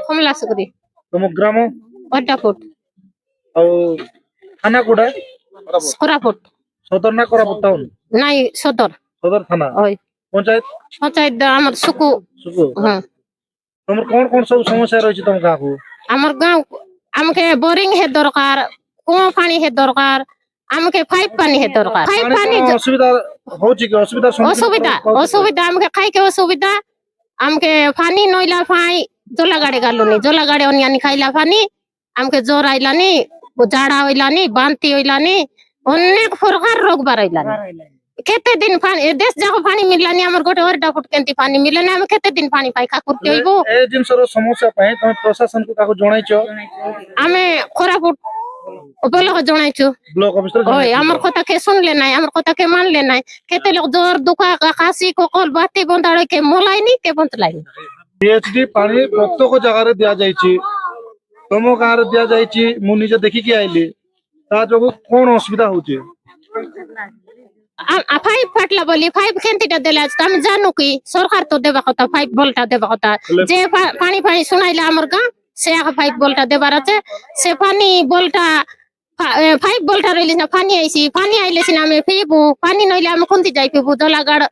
কমলা সুগরি तुम ग्राम অড্ডাফুট ଆଉ थाना कोडा কোরাপুট सदर ना कोरापुट टाउन নাই সদর सदर थाना ওই पंचायत পঞ্চায়েত আমার সুকু सुकु হ্যাঁ तुम कौन सब समस्या रही तुम गाँव को আমার গাঁও আমাকে বোরিং হে দরকার কুয়ো পানি হে দরকার আমাকে পাইপ পানি হে দরকার পাইপ পানি असुविधा होची कि असुविधा অসুবিধা অসুবিধা আমাকে খাইকে অসুবিধা আমাকে পানি নইলা ফাই জলা গাড়ি গালুনি জলা গাড়ি অনিয়ানি খাইলা পানি আমাকে জ্বর আইলানি ঝাড়া হইলানি বান্তি হইলানি অনেক প্রকার রোগ বাড়াইলানি কেতে দিন পানি দেশ যাক পানি মিললানি আমার গোটে ওরডা ফুট কেন্তি পানি মিলেনি আমি কেতে দিন পানি পাই কাকুরতে হইব ए जिनसर समस्या पाए तुम प्रशासन को काको जणाइछो আমি কোরাপুট উপলক জনাইছো ब्लॉक ऑफिसर ওই আমার কথা কে শুনলে নাই আমার কথা কে মানলে নাই কেতে লোক জ্বর দুকা কাশি কোকল বাতি বন্দাড় কে মোলাইনি কে বন্তলাইনি पीएचडी पानी प्रत्येक जगह रे दिया जाइछि तुम गाँव रे दिया जाइछि मु निजे देखि के आइली ता जोगु कोन असुविधा होछि ফাইভ ফাটলা বলি ফাইভ কেন্তিটা দেলে আমি জানো কি সরকার তো দেবা কথা ফাইভ বলটা দেবা কথা যে পানি পানি শুনাইলে আমার গাঁ সে ফাইভ বলটা দেবার আছে সে পানি বলটা ফাইভ বলটা রইলি না পানি আইছি পানি আইলে সিনা আমি ফিবু পানি নইলে আমি কোনটি যাই ফিবু জলাগাড়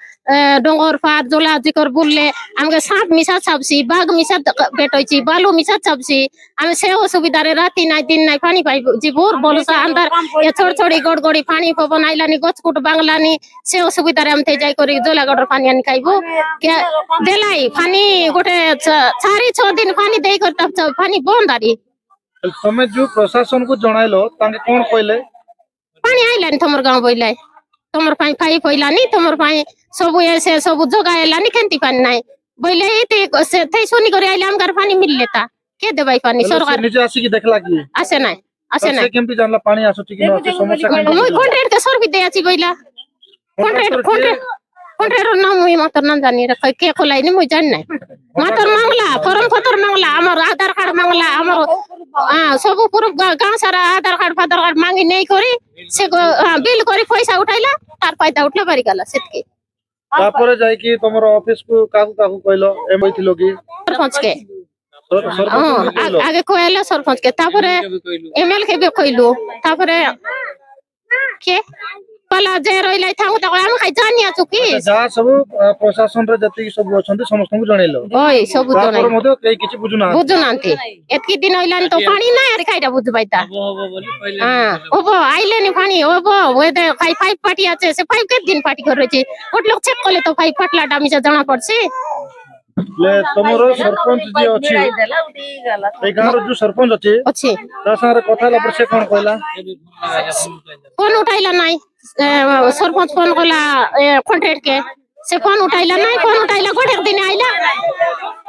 ডঙ্গর পার জলা জিকর বললে আমাকে সাপ মিশা ছাপছি বাঘ মিশা বেটইছি বালু মিশা ছাপছি আমি সে অসুবিধারে রাতি নাই দিন নাই পানি পাই জীবর বলসা আন্দার ছড় ছড়ি গড়গড়ি পানি পবন আইলানি গছকুট বাংলানি সে অসুবিধারে আমি যাই করি জলাগড়র পানি আনি খাইবো দেলাই পানি গোটে 4-6 দিন পানি দেই করতে পানি বন্ধ আরি तमे जो प्रशासन को जणाइलो तांके कोन कहले पानी आइलानी तमर गाँव बोइलाई तमर पाई पाइप होइलानी तमर पाई सब ऐसे सब जगह आइलानी केंती पानी नाइ बोइले एते से थै सोनी करे आइले हमगार पानी मिल लेता के देबाई पानी सरकार निजे आसी की देखला की आसे नाइ आसे नाइ से केमती जानला पानी आसुची कि न समस्या मुई कॉन्ट्रैक्ट के सर्विस दे आची बोइला कॉन्ट्रैक्ट ना मुई मातर ना जानी रे के खोलाई नि मुई जान नाइ मातर मांगला फॉर्म पत्र मांगला हमर आधार कार्ड मांगला हमर सब प्रूफ गाँव सारा आधार कार्ड मांगी नहीं करी से बिल करी पैसा उठाइला तार फायदा उठला बारी गला सेतके तापरे जाई कि तमरो ऑफिस को काकू कहलो एम होइथिलो कि सरपंच के आगे कहला सरपंच के तापरे एमएल के भी कहलु तापरे के पला जे रइलाई थाउ त हम खाइ जानिया छु कि जा सब प्रशासन रे जति सब अछंती समस्त को जणैलो ओय सब जणाई तापर मते कई किछि बुझुनांती एतकी दिन होइलान तो पानी ना यार खाइडा बुझबाइता ओबो आइले नि पानी ओबो ओदे खाइ पाइप पाटी আছে সে পাইপ কে দিন পাটি করে রয়েছে কোট লোক চেক করলে তো পাইপ ফাটলা ডামিছে জানা পড়ছে ले तमरो सरपंच जी अछि ए गाँव रो जो सरपंच अछि ता सारे कथा ला पर से कोन कहला फोन उठाइला नाही सरपंच फोन कला कॉन्ट्रैक्ट के से फोन उठाइला नाही फोन उठाइला गोटे दिन आइला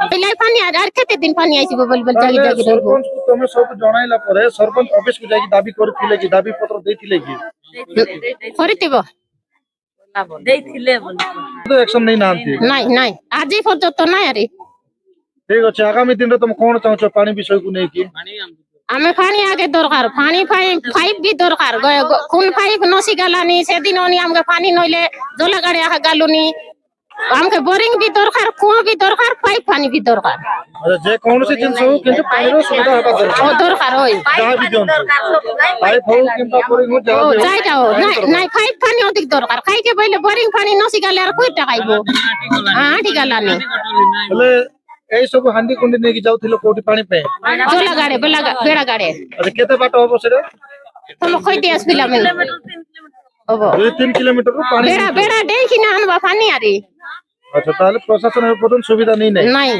पहिले पानी आर केते दिन पानी आइछि बोल बोल जागी जागी सरपंच को तमे सब जणाइला परे सरपंच ऑफिस को जाई दाबी करथिले कि दाबी पत्र देथिले कि करथिबो देथिले बोली तो एक्शन नहीं नांती नाही नाही आजि पर्यंत नाही अरे ठीक अछि आगामी दिन रे तुम कोन चाहछो पानी विषय को नै कि आमे पानी आगे दरकार पानी पाइप भी दरकार कोन पाइप नसी गालानी से दिन ओनी हमके पानी नइले जला गाड़ी आहा गालुनी हमके बोरिंग भी दरकार कुआं भी दरकार पाइप पानी भी दरकार जे कोन से जिंस हो किंतु पानी रो सुविधा हेबा दरकार दरकार होय जहां भी जोन पाइप हो किंतु बोरिंग हो जहां जाय जाओ नहीं पाइप पानी अधिक दरकार खाइ के पहिले बोरिंग पानी नसी गाले आर कोइ टाकाइबो आठी गालानी ले ए सब हांडी कुंडी ने की जाउथिलो कोठी पानी पे जला गाड़े बेड़ा गाड़े अच्छा केते बाट होबो सेरे तुम खोइ दियास पिला में ओबो 2-3 किलोमीटर रो पानी बेड़ा डेखि ना अनबा पानी आरी अच्छा ताले प्रशासन में प्रथम सुविधा नहीं नहीं